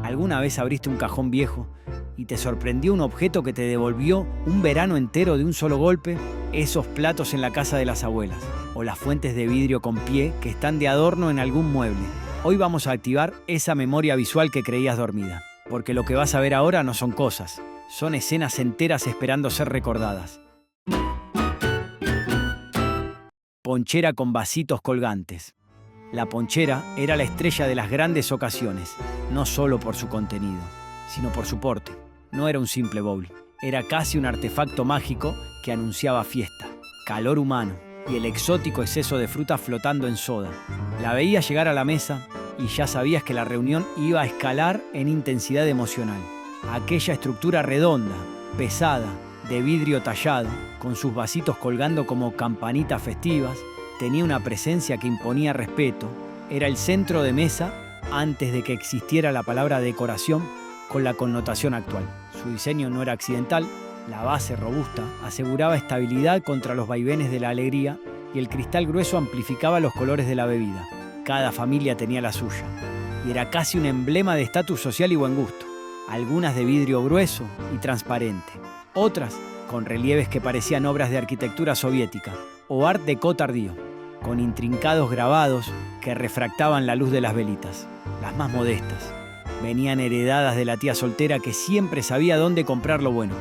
¿Alguna vez abriste un cajón viejo y te sorprendió un objeto que te devolvió un verano entero de un solo golpe? Esos platos en la casa de las abuelas, o las fuentes de vidrio con pie que están de adorno en algún mueble. Hoy vamos a activar esa memoria visual que creías dormida, porque lo que vas a ver ahora no son cosas, son escenas enteras esperando ser recordadas. Ponchera con vasitos colgantes. La ponchera era la estrella de las grandes ocasiones, no solo por su contenido, sino por su porte. No era un simple bowl, era casi un artefacto mágico que anunciaba fiesta, calor humano y el exótico exceso de fruta flotando en soda. La veías llegar a la mesa y ya sabías que la reunión iba a escalar en intensidad emocional. Aquella estructura redonda, pesada, de vidrio tallado, con sus vasitos colgando como campanitas festivas, tenía una presencia que imponía respeto. Era el centro de mesa antes de que existiera la palabra decoración con la connotación actual. Su diseño no era accidental, la base robusta aseguraba estabilidad contra los vaivenes de la alegría y el cristal grueso amplificaba los colores de la bebida. Cada familia tenía la suya y era casi un emblema de estatus social y buen gusto. Algunas de vidrio grueso y transparente, otras con relieves que parecían obras de arquitectura soviética o art déco tardío, con intrincados grabados que refractaban la luz de las velitas. Las más modestas venían heredadas de la tía soltera que siempre sabía dónde comprar lo bueno,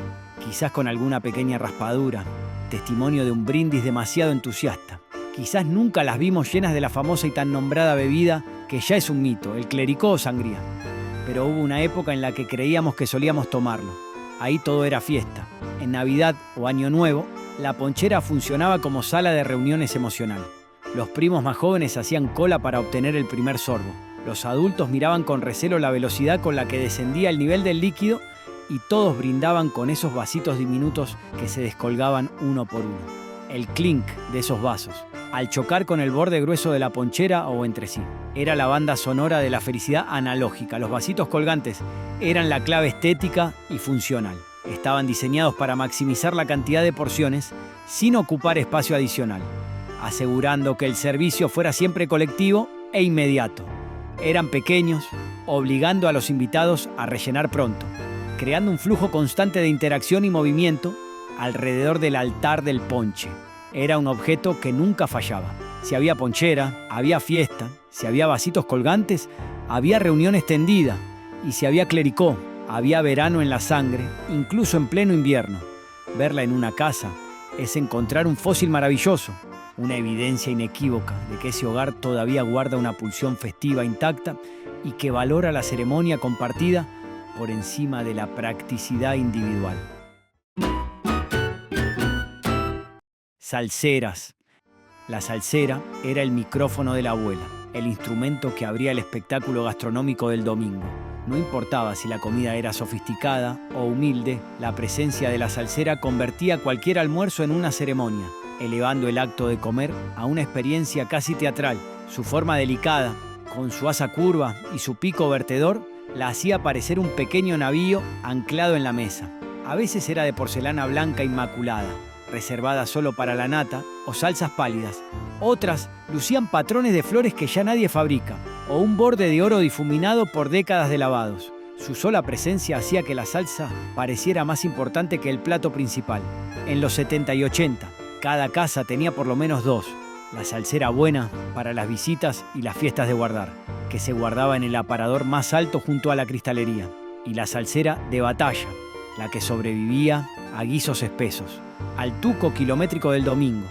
quizás con alguna pequeña raspadura, testimonio de un brindis demasiado entusiasta. Quizás nunca las vimos llenas de la famosa y tan nombrada bebida que ya es un mito, el clericó o sangría. Pero hubo una época en la que creíamos que solíamos tomarlo. Ahí todo era fiesta. En Navidad o Año Nuevo, la ponchera funcionaba como sala de reuniones emocional. Los primos más jóvenes hacían cola para obtener el primer sorbo. Los adultos miraban con recelo la velocidad con la que descendía el nivel del líquido y todos brindaban con esos vasitos diminutos que se descolgaban uno por uno. El clink de esos vasos, al chocar con el borde grueso de la ponchera o entre sí, era la banda sonora de la felicidad analógica. Los vasitos colgantes eran la clave estética y funcional. Estaban diseñados para maximizar la cantidad de porciones sin ocupar espacio adicional, asegurando que el servicio fuera siempre colectivo e inmediato. Eran pequeños, obligando a los invitados a rellenar pronto, creando un flujo constante de interacción y movimiento alrededor del altar del ponche. Era un objeto que nunca fallaba. Si había ponchera, había fiesta. Si había vasitos colgantes, había reunión extendida. Y si había clericó, había verano en la sangre, incluso en pleno invierno. Verla en una casa es encontrar un fósil maravilloso, una evidencia inequívoca de que ese hogar todavía guarda una pulsión festiva intacta y que valora la ceremonia compartida por encima de la practicidad individual. Salseras. La salsera era el micrófono de la abuela, el instrumento que abría el espectáculo gastronómico del domingo. No importaba si la comida era sofisticada o humilde, la presencia de la salsera convertía cualquier almuerzo en una ceremonia, elevando el acto de comer a una experiencia casi teatral. Su forma delicada, con su asa curva y su pico vertedor, la hacía parecer un pequeño navío anclado en la mesa. A veces era de porcelana blanca inmaculada, reservada solo para la nata o salsas pálidas. Otras lucían patrones de flores que ya nadie fabrica, o un borde de oro difuminado por décadas de lavados. Su sola presencia hacía que la salsa pareciera más importante que el plato principal. En los 70 y 80, cada casa tenía por lo menos dos. La salsera buena para las visitas y las fiestas de guardar, que se guardaba en el aparador más alto junto a la cristalería. Y la salsera de batalla, la que sobrevivía a guisos espesos, al tuco kilométrico del domingo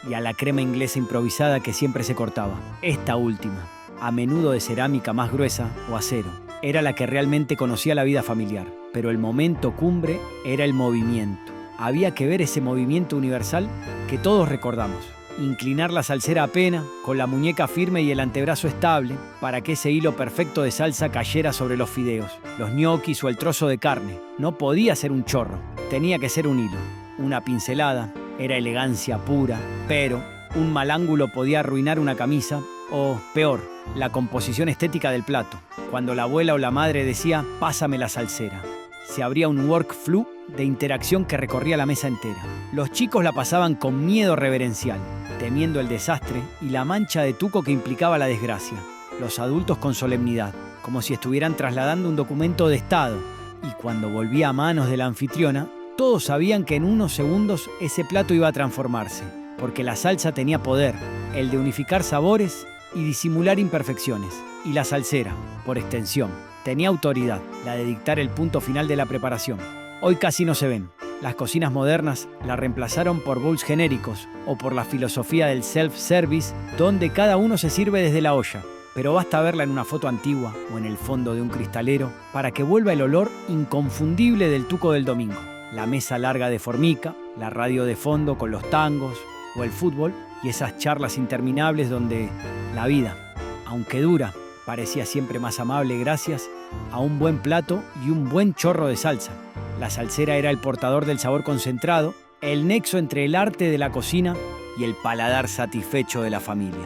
y a la crema inglesa improvisada que siempre se cortaba. Esta última, a menudo de cerámica más gruesa o acero, era la que realmente conocía la vida familiar. Pero el momento cumbre era el movimiento. Había que ver ese movimiento universal que todos recordamos. Inclinar la salsera a pena, con la muñeca firme y el antebrazo estable, para que ese hilo perfecto de salsa cayera sobre los fideos, los ñoquis o el trozo de carne. No podía ser un chorro, tenía que ser un hilo. Una pincelada, era elegancia pura, pero un mal ángulo podía arruinar una camisa, o, peor, la composición estética del plato. Cuando la abuela o la madre decía, pásame la salsera, se abría un workflow de interacción que recorría la mesa entera. Los chicos la pasaban con miedo reverencial, temiendo el desastre y la mancha de tuco que implicaba la desgracia. Los adultos con solemnidad, como si estuvieran trasladando un documento de Estado. Y cuando volvía a manos de la anfitriona, todos sabían que en unos segundos ese plato iba a transformarse, porque la salsa tenía poder, el de unificar sabores y disimular imperfecciones. Y la salsera, por extensión, tenía autoridad, la de dictar el punto final de la preparación. Hoy casi no se ven. Las cocinas modernas la reemplazaron por bowls genéricos o por la filosofía del self-service, donde cada uno se sirve desde la olla. Pero basta verla en una foto antigua o en el fondo de un cristalero para que vuelva el olor inconfundible del tuco del domingo. La mesa larga de formica, la radio de fondo con los tangos o el fútbol y esas charlas interminables donde la vida, aunque dura, parecía siempre más amable gracias a un buen plato y un buen chorro de salsa. La salsera era el portador del sabor concentrado, el nexo entre el arte de la cocina y el paladar satisfecho de la familia.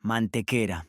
Mantequera.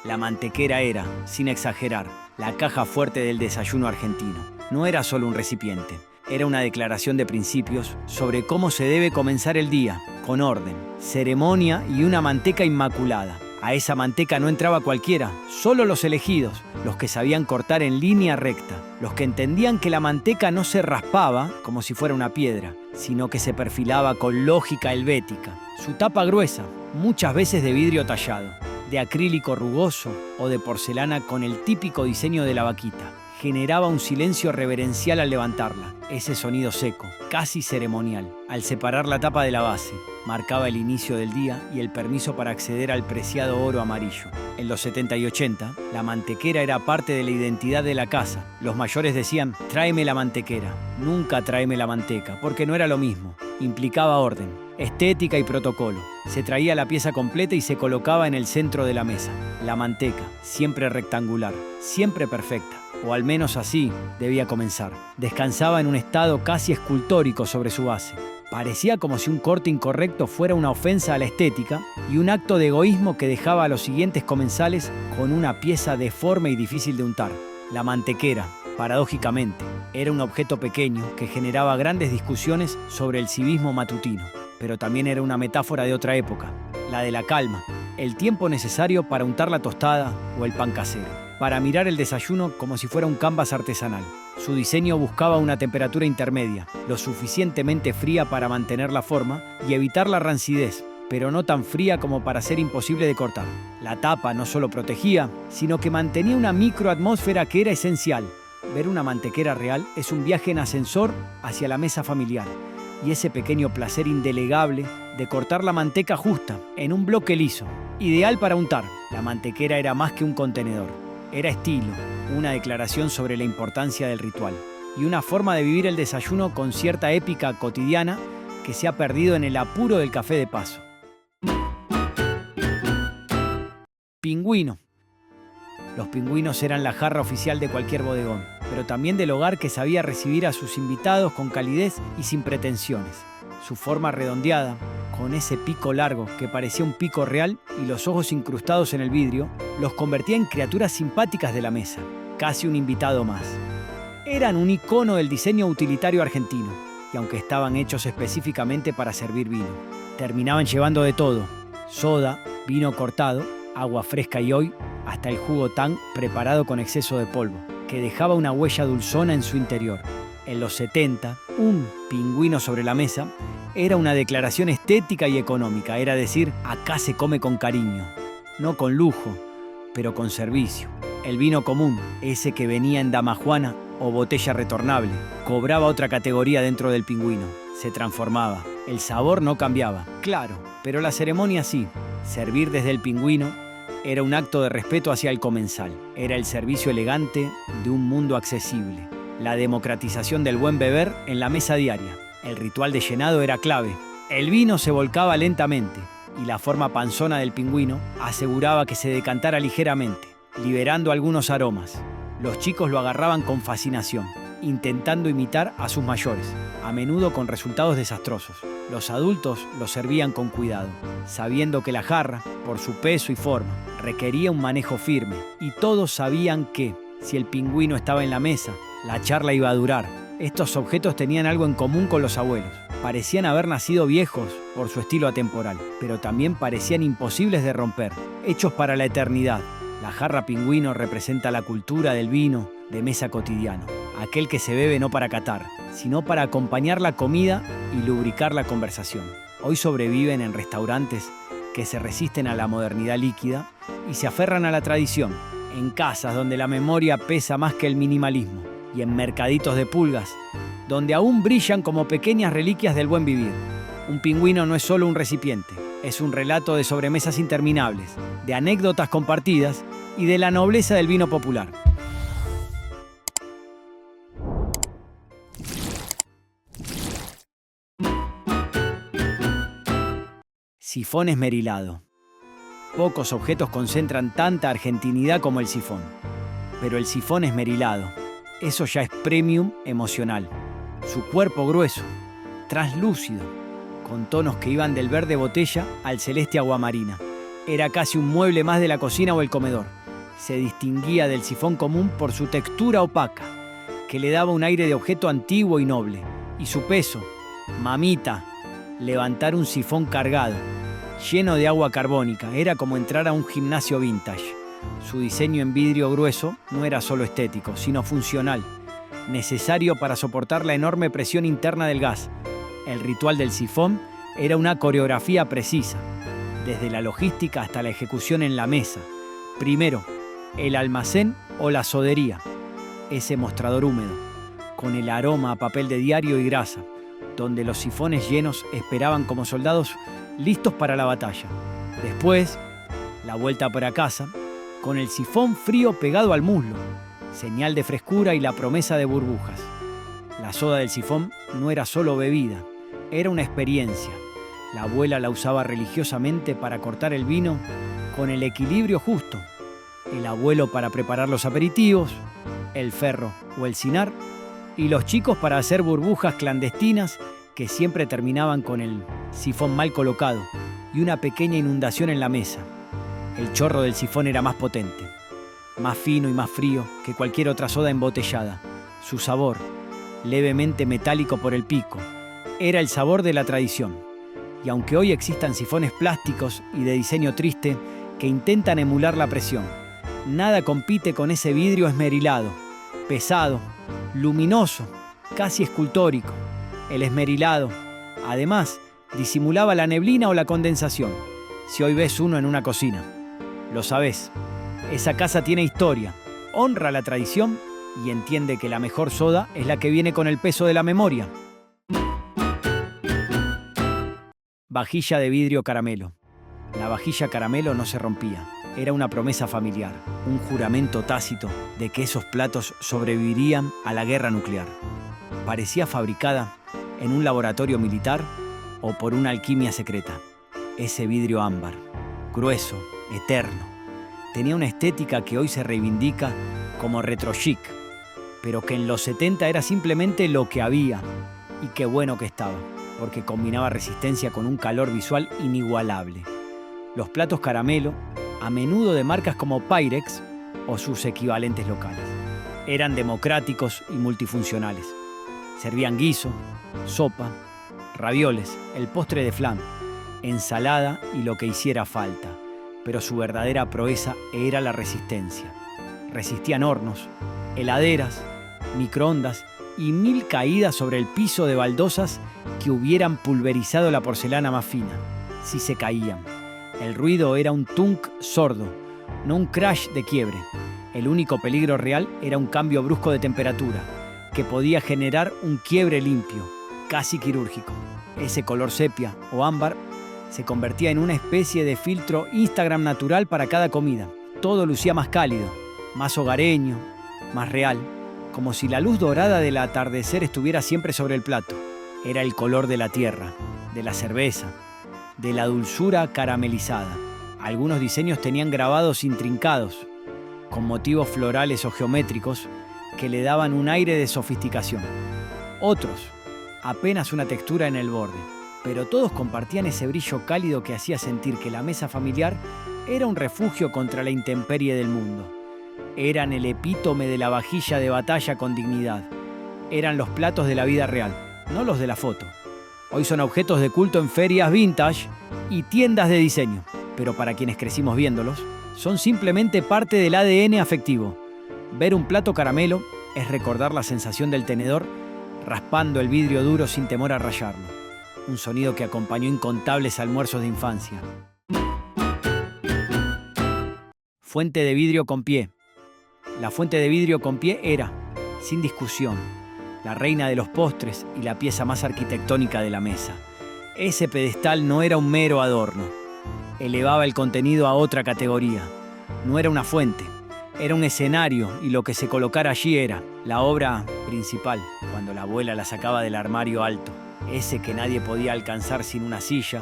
La mantequera era, sin exagerar, la caja fuerte del desayuno argentino. No era solo un recipiente, era una declaración de principios sobre cómo se debe comenzar el día, con orden, ceremonia y una manteca inmaculada. A esa manteca no entraba cualquiera, solo los elegidos, los que sabían cortar en línea recta, los que entendían que la manteca no se raspaba como si fuera una piedra, sino que se perfilaba con lógica helvética. Su tapa gruesa, muchas veces de vidrio tallado, de acrílico rugoso o de porcelana con el típico diseño de la vaquita, generaba un silencio reverencial al levantarla. Ese sonido seco, casi ceremonial, al separar la tapa de la base, marcaba el inicio del día y el permiso para acceder al preciado oro amarillo. En los 70 y 80, la mantequera era parte de la identidad de la casa. Los mayores decían, tráeme la mantequera, nunca tráeme la manteca, porque no era lo mismo. Implicaba orden, estética y protocolo. Se traía la pieza completa y se colocaba en el centro de la mesa. La manteca, siempre rectangular, siempre perfecta. O al menos así debía comenzar. Descansaba en un estado casi escultórico sobre su base. Parecía como si un corte incorrecto fuera una ofensa a la estética y un acto de egoísmo que dejaba a los siguientes comensales con una pieza deforme y difícil de untar. La mantequera, paradójicamente, era un objeto pequeño que generaba grandes discusiones sobre el civismo matutino, pero también era una metáfora de otra época, la de la calma, el tiempo necesario para untar la tostada o el pan casero, para mirar el desayuno como si fuera un canvas artesanal. Su diseño buscaba una temperatura intermedia, lo suficientemente fría para mantener la forma y evitar la rancidez, pero no tan fría como para ser imposible de cortar. La tapa no solo protegía, sino que mantenía una microatmósfera que era esencial. Ver una mantequera real es un viaje en ascensor hacia la mesa familiar, y ese pequeño placer indelegable de cortar la manteca justa, en un bloque liso, ideal para untar. La mantequera era más que un contenedor. Era estilo, una declaración sobre la importancia del ritual y una forma de vivir el desayuno con cierta épica cotidiana que se ha perdido en el apuro del café de paso. Pingüino. Los pingüinos eran la jarra oficial de cualquier bodegón, pero también del hogar que sabía recibir a sus invitados con calidez y sin pretensiones. Su forma redondeada, con ese pico largo que parecía un pico real y los ojos incrustados en el vidrio, los convertía en criaturas simpáticas de la mesa, casi un invitado más. Eran un icono del diseño utilitario argentino, y aunque estaban hechos específicamente para servir vino, terminaban llevando de todo: soda, vino cortado, agua fresca y hoy, hasta el jugo tang preparado con exceso de polvo, que dejaba una huella dulzona en su interior. En los 70, un pingüino sobre la mesa era una declaración estética y económica, era decir, acá se come con cariño, no con lujo, pero con servicio. El vino común, ese que venía en damajuana o botella retornable, cobraba otra categoría dentro del pingüino, se transformaba. El sabor no cambiaba, claro, pero la ceremonia sí. Servir desde el pingüino era un acto de respeto hacia el comensal, era el servicio elegante de un mundo accesible. La democratización del buen beber en la mesa diaria. El ritual de llenado era clave. El vino se volcaba lentamente y la forma panzona del pingüino aseguraba que se decantara ligeramente, liberando algunos aromas. Los chicos lo agarraban con fascinación, intentando imitar a sus mayores, a menudo con resultados desastrosos. Los adultos lo servían con cuidado, sabiendo que la jarra, por su peso y forma, requería un manejo firme, y todos sabían que, si el pingüino estaba en la mesa, la charla iba a durar. Estos objetos tenían algo en común con los abuelos. Parecían haber nacido viejos por su estilo atemporal, pero también parecían imposibles de romper, hechos para la eternidad. La jarra pingüino representa la cultura del vino de mesa cotidiano, aquel que se bebe no para catar, sino para acompañar la comida y lubricar la conversación. Hoy sobreviven en restaurantes que se resisten a la modernidad líquida y se aferran a la tradición, en casas donde la memoria pesa más que el minimalismo, y en mercaditos de pulgas, donde aún brillan como pequeñas reliquias del buen vivir. Un pingüino no es solo un recipiente, es un relato de sobremesas interminables, de anécdotas compartidas y de la nobleza del vino popular. Sifón esmerilado. Pocos objetos concentran tanta argentinidad como el sifón. Pero el sifón esmerilado, eso ya es premium emocional. Su cuerpo grueso, translúcido, con tonos que iban del verde botella al celeste aguamarina. Era casi un mueble más de la cocina o el comedor. Se distinguía del sifón común por su textura opaca, que le daba un aire de objeto antiguo y noble. Y su peso, mamita, levantar un sifón cargado, lleno de agua carbónica, era como entrar a un gimnasio vintage. Su diseño en vidrio grueso no era solo estético, sino funcional, necesario para soportar la enorme presión interna del gas. El ritual del sifón era una coreografía precisa, desde la logística hasta la ejecución en la mesa. Primero, el almacén o la sodería, ese mostrador húmedo, con el aroma a papel de diario y grasa, donde los sifones llenos esperaban como soldados listos para la batalla. Después, la vuelta para casa, con el sifón frío pegado al muslo, señal de frescura y la promesa de burbujas. La soda del sifón no era solo bebida, era una experiencia. La abuela la usaba religiosamente para cortar el vino con el equilibrio justo. El abuelo para preparar los aperitivos, el ferro o el cinar, y los chicos para hacer burbujas clandestinas que siempre terminaban con el sifón mal colocado y una pequeña inundación en la mesa. El chorro del sifón era más potente, más fino y más frío que cualquier otra soda embotellada. Su sabor, levemente metálico por el pico, era el sabor de la tradición. Y aunque hoy existan sifones plásticos y de diseño triste que intentan emular la presión, nada compite con ese vidrio esmerilado, pesado, luminoso, casi escultórico. El esmerilado, además, disimulaba la neblina o la condensación. Si hoy ves uno en una cocina, lo sabés. Esa casa tiene historia, honra la tradición y entiende que la mejor soda es la que viene con el peso de la memoria. Vajilla de vidrio caramelo. La vajilla caramelo no se rompía. Era una promesa familiar, un juramento tácito de que esos platos sobrevivirían a la guerra nuclear. Parecía fabricada en un laboratorio militar o por una alquimia secreta. Ese vidrio ámbar, grueso, eterno, tenía una estética que hoy se reivindica como retro chic, pero que en los 70 era simplemente lo que había. Y qué bueno que estaba, porque combinaba resistencia con un calor visual inigualable. Los platos caramelo, a menudo de marcas como Pyrex o sus equivalentes locales, eran democráticos y multifuncionales. Servían guiso, sopa, ravioles, el postre de flan, ensalada y lo que hiciera falta, pero su verdadera proeza era la resistencia. Resistían hornos, heladeras, microondas y 1000 caídas sobre el piso de baldosas que hubieran pulverizado la porcelana más fina, si se caían. El ruido era un tunk sordo, no un crash de quiebre. El único peligro real era un cambio brusco de temperatura, que podía generar un quiebre limpio, casi quirúrgico. Ese color sepia o ámbar se convertía en una especie de filtro Instagram natural para cada comida. Todo lucía más cálido, más hogareño, más real, como si la luz dorada del atardecer estuviera siempre sobre el plato. Era el color de la tierra, de la cerveza, de la dulzura caramelizada. Algunos diseños tenían grabados intrincados, con motivos florales o geométricos que le daban un aire de sofisticación. Otros, apenas una textura en el borde, pero todos compartían ese brillo cálido que hacía sentir que la mesa familiar era un refugio contra la intemperie del mundo. Eran el epítome de la vajilla de batalla con dignidad. Eran los platos de la vida real, no los de la foto. Hoy son objetos de culto en ferias vintage y tiendas de diseño, pero para quienes crecimos viéndolos, son simplemente parte del ADN afectivo. Ver un plato caramelo es recordar la sensación del tenedor raspando el vidrio duro sin temor a rayarlo. Un sonido que acompañó incontables almuerzos de infancia. Fuente de vidrio con pie. La fuente de vidrio con pie era, sin discusión, la reina de los postres y la pieza más arquitectónica de la mesa. Ese pedestal no era un mero adorno. Elevaba el contenido a otra categoría. No era una fuente, era un escenario y lo que se colocara allí era la obra principal, cuando la abuela la sacaba del armario alto, ese que nadie podía alcanzar sin una silla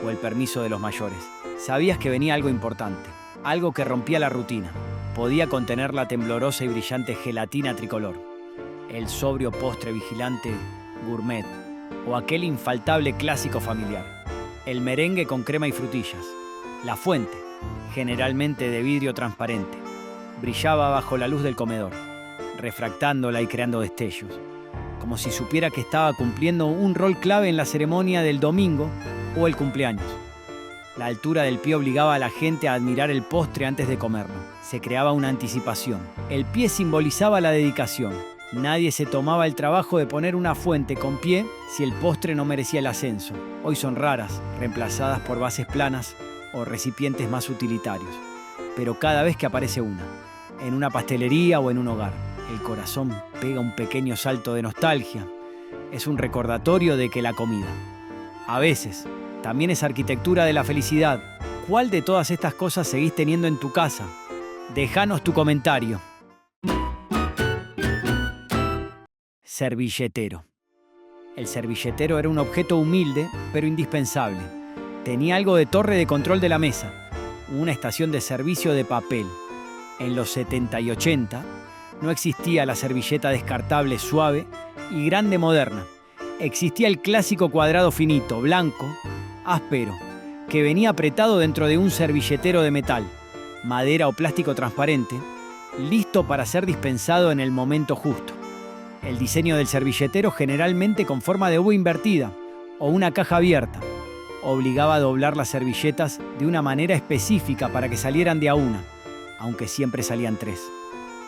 o el permiso de los mayores. Sabías que venía algo importante. Algo que rompía la rutina. Podía contener la temblorosa y brillante gelatina tricolor, el sobrio postre vigilante gourmet o aquel infaltable clásico familiar, el merengue con crema y frutillas. La fuente, generalmente de vidrio transparente, brillaba bajo la luz del comedor, refractándola y creando destellos, como si supiera que estaba cumpliendo un rol clave en la ceremonia del domingo o el cumpleaños. La altura del pie obligaba a la gente a admirar el postre antes de comerlo. Se creaba una anticipación. El pie simbolizaba la dedicación. Nadie se tomaba el trabajo de poner una fuente con pie si el postre no merecía el ascenso. Hoy son raras, reemplazadas por bases planas o recipientes más utilitarios. Pero cada vez que aparece una, en una pastelería o en un hogar, el corazón pega un pequeño salto de nostalgia. Es un recordatorio de que la comida, a veces, también es arquitectura de la felicidad. ¿Cuál de todas estas cosas seguís teniendo en tu casa? Déjanos tu comentario. Servilletero. El servilletero era un objeto humilde, pero indispensable. Tenía algo de torre de control de la mesa, una estación de servicio de papel. En los 70 y 80 no existía la servilleta descartable suave y grande moderna. Existía el clásico cuadrado finito, blanco, áspero, que venía apretado dentro de un servilletero de metal, madera o plástico transparente, listo para ser dispensado en el momento justo. El diseño del servilletero, generalmente con forma de U invertida o una caja abierta, obligaba a doblar las servilletas de una manera específica para que salieran de a una, aunque siempre salían tres.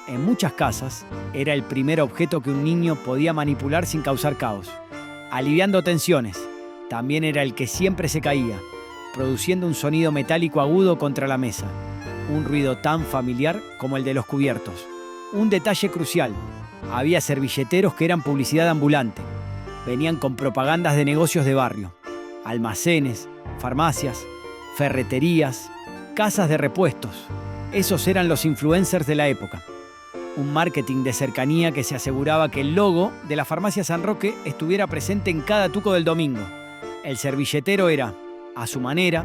En muchas casas, era el primer objeto que un niño podía manipular sin causar caos, aliviando tensiones. También era el que siempre se caía, produciendo un sonido metálico agudo contra la mesa, un ruido tan familiar como el de los cubiertos. Un detalle crucial: había servilleteros que eran publicidad ambulante. Venían con propagandas de negocios de barrio, almacenes, farmacias, ferreterías, casas de repuestos. Esos eran los influencers de la época. Un marketing de cercanía que se aseguraba que el logo de la farmacia San Roque estuviera presente en cada tuco del domingo. El servilletero era, a su manera,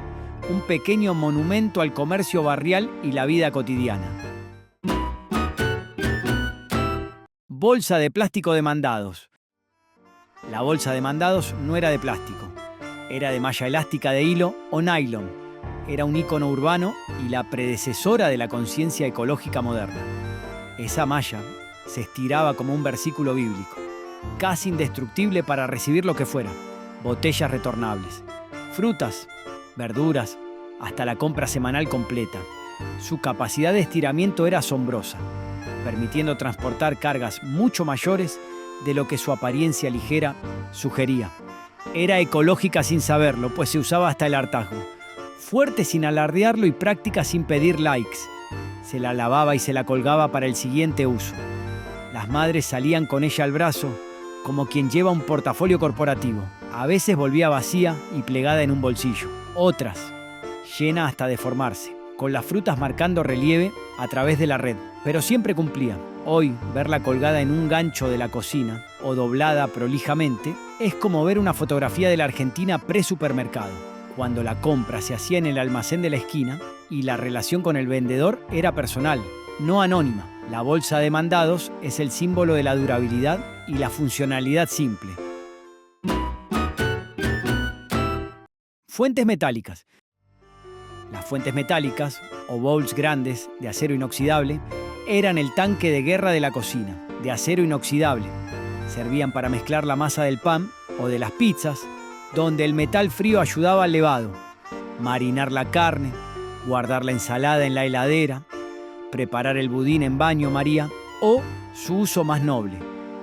un pequeño monumento al comercio barrial y la vida cotidiana. Bolsa de plástico de mandados. La bolsa de mandados no era de plástico, era de malla elástica de hilo o nylon. Era un ícono urbano y la predecesora de la conciencia ecológica moderna. Esa malla se estiraba como un versículo bíblico, casi indestructible para recibir lo que fuera: botellas retornables, frutas, verduras, hasta la compra semanal completa. Su capacidad de estiramiento era asombrosa, permitiendo transportar cargas mucho mayores de lo que su apariencia ligera sugería. Era ecológica sin saberlo, pues se usaba hasta el hartazgo. Fuerte sin alardearlo y práctica sin pedir likes. Se la lavaba y se la colgaba para el siguiente uso. Las madres salían con ella al brazo, como quien lleva un portafolio corporativo. A veces volvía vacía y plegada en un bolsillo. Otras, llena hasta deformarse, con las frutas marcando relieve a través de la red. Pero siempre cumplía. Hoy, verla colgada en un gancho de la cocina o doblada prolijamente es como ver una fotografía de la Argentina pre-supermercado, cuando la compra se hacía en el almacén de la esquina y la relación con el vendedor era personal, no anónima. La bolsa de mandados es el símbolo de la durabilidad y la funcionalidad simple. Fuentes metálicas. Las fuentes metálicas, o bowls grandes de acero inoxidable, eran el tanque de guerra de la cocina, de acero inoxidable. Servían para mezclar la masa del pan o de las pizzas, donde el metal frío ayudaba al levado, marinar la carne, guardar la ensalada en la heladera, preparar el budín en baño María o, su uso más noble,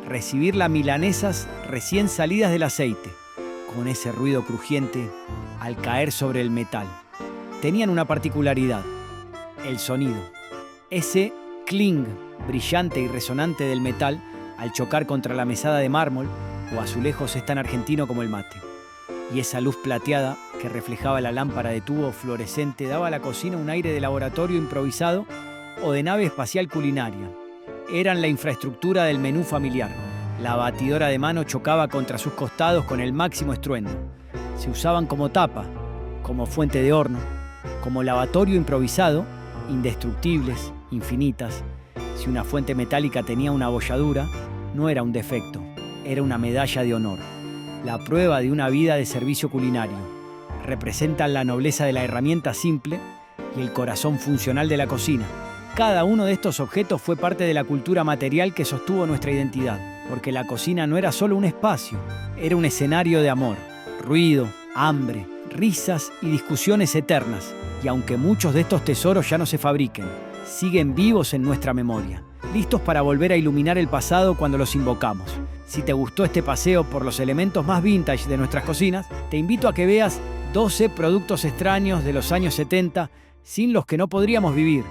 recibir las milanesas recién salidas del aceite, con ese ruido crujiente al caer sobre el metal. Tenían una particularidad, el sonido. Ese cling brillante y resonante del metal al chocar contra la mesada de mármol o azulejos es tan argentino como el mate. Y esa luz plateada que reflejaba la lámpara de tubo fluorescente daba a la cocina un aire de laboratorio improvisado o de nave espacial culinaria. Eran la infraestructura del menú familiar. La batidora de mano chocaba contra sus costados con el máximo estruendo. Se usaban como tapa, como fuente de horno, como lavatorio improvisado, indestructibles, infinitas. Si una fuente metálica tenía una abolladura, no era un defecto, era una medalla de honor. La prueba de una vida de servicio culinario. Representan la nobleza de la herramienta simple y el corazón funcional de la cocina. Cada uno de estos objetos fue parte de la cultura material que sostuvo nuestra identidad, porque la cocina no era solo un espacio, era un escenario de amor, ruido, hambre, risas y discusiones eternas. Y aunque muchos de estos tesoros ya no se fabriquen, siguen vivos en nuestra memoria, listos para volver a iluminar el pasado cuando los invocamos. Si te gustó este paseo por los elementos más vintage de nuestras cocinas, te invito a que veas 12 productos extraños de los años 70 sin los que no podríamos vivir.